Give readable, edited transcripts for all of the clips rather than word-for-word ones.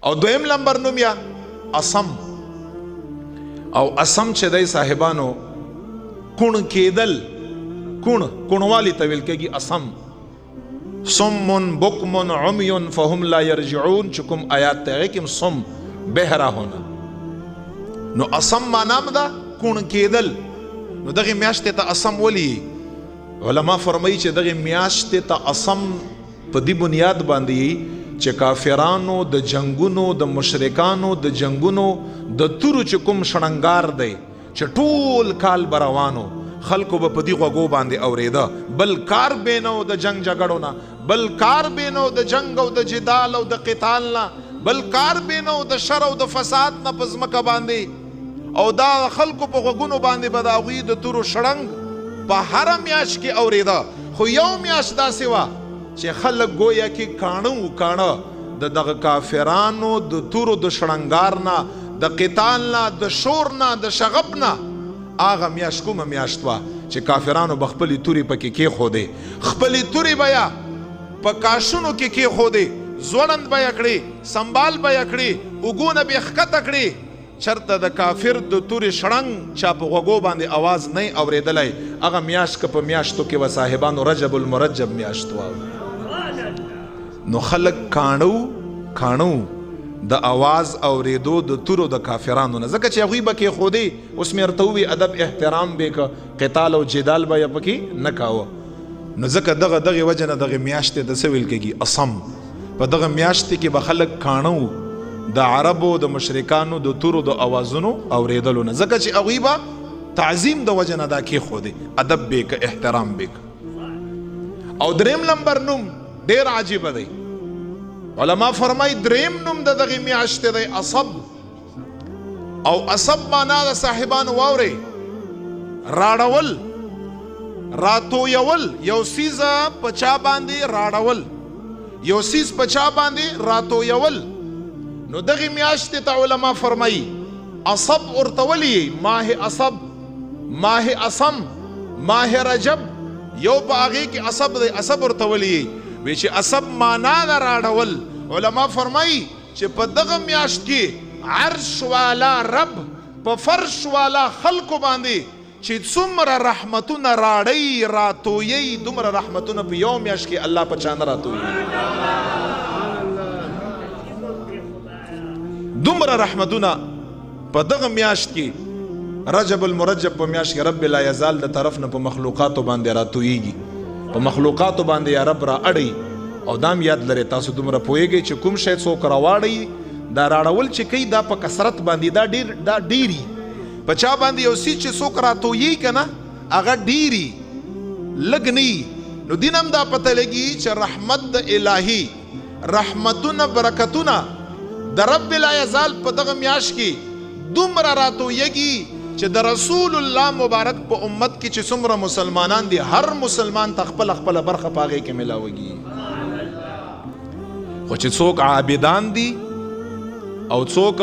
او دویم نمبر نوم یا اسم. او اسم چې دی صاحبانو کون کېدل، کونوالی ته ویل کېږي اسم. صم بکم عمی فهم لا یرجعون، چې کوم آیات ته هغې کې صم بهرا ہونا. نو اسم معنام ده کون کېدل. نو دغه میاشتې ته اسم ولی علما فرمایي چې دغه میاشتې ته اسم په دې بنیاد باندې چې کافرانو د جنگونو د مشرکانو د جنگونو د تورو چې کوم شړنګار دی چې ټول کال بروانو خلکو به په دې غوږو باندې اورېده. بل کار بینو د جنگ جګړو نه، بل کار بینو د جنگ او د جدال او د قتال نه، بل کار بینو د شر او د فساد نه په ځمکه باندې. او دا خلکو په غوږونو باندې به د هغوی د تورو شړنګ په هره میاشت کې اورېده. خو یو میاشت داسې وه چې خلک گویا کې کاڼه د دغه کافرانو د تورو د شړنګار نه، د قتال نه، د شور نه، د شغب نه. هغه میاشت کومه میاشت وه چې کافرانو به خپلې تورې پکې کېښودې، خپلې تورې به یې په کاشونو کې کېښودې، ځوړند به یې کړې، سنبال به یې کړې، اوږونه به یې ښکته کړې. چرته د کافر د تورې شړنګ چا په غوږو باندې آواز نه اورېدلی. هغه میاشت که په میاشتو کې وه صاحبانو رجب المرجب میاشت وه. نو خلک کاڼو د آواز اورېدو د تورو د کافرانو نه، ځکه چې هغوی به کېښودې. اوس مې ورته ووي ادب احترام به که قتال او جدال به یې پکې نه کاوه. نو ځکه دغه وجه نه دغه میاشتې ته څه ویل کېږي؟ اسم. په دغه میاشتې کې به خلک کاڼه د عربو د مشرکانو د تورو د اوازونو اورېدلو نه، ځکه چې هغوی به تعظیم د وجه نه دا کېښودې، ادب به که احترام به که. او دریم نمبر نوم ډېر عجیبه دی. علما فرمای دریم نوم د دغه میاشتې دی اصب. او اصب معنا د صاحبانو واورئ راړول، راتویول، یو څیز په چا باندې راړول، یو څیز په چا باندې راتویول. نو دغه میاشتې ته علما فرمایي اصب ورته ولي، ماه اصب، ماه اسم، ماه رجب، یو په هغې کې اصب دی. اصب ورته ولي وی چې اصب معنا د راړول. علما فرمایي چې په دغه میاشت کې عرش والا رب په فرش والا خلکو باندې چې څومره رحمتونه راړی راتویي، دومره رحمتونه په یو میاشت کې الله په چا نه راتویي. دومره رحمتونه په دغه میاشت کې رجب المرجب په میاشت کې رب لا یزال د طرف نه په مخلوقاتو باندې راتویږي، په مخلوقاتو باندې یا رب را اړی. او دام یاد لري تاسو دومره پوهیږئ چې کوم شی څوک راواړی دا راړول چې کوي دا په کثرت باندې دا ډیری په چا باندې یو څیز چې څوک راتویي که نه هغه ډیری لږ نه. نو دین هم دا پته لګي چې رحمت د الهي، رحمتونه برکتونه د رب لا یزال په دغه میاشت کې دومره راتویږي چې د رسول الله مبارک په امت کې چې څومره مسلمانان دي هر مسلمان ته خپله برخه په هغې کې میلاوږي. خو چې څوک عابدان دي او څوک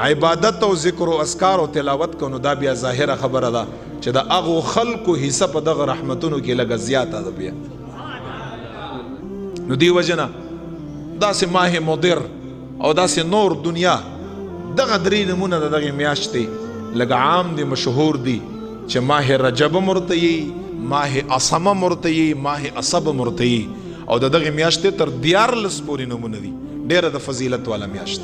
عبادت او ذکر او اذکار او تلاوت کوي، نو دا بیا ظاهره خبره ده چې د هغو خلکو حصه په دغه رحمتونو کې لږه زیاته ده بیا. نو دې وجه نه داسې ماه مضر او داسې نور دنیا دغه درې نمونه د دغې میاشتې لږ عام دي، مشهور دي، چې ماه رجب ورته یي، ماه اسم ورته یي، ماه اصب ورته یي. او د دغې میاشتې تر 14 پورې نمونه دي، ډېره د فضیلت والا میاشت.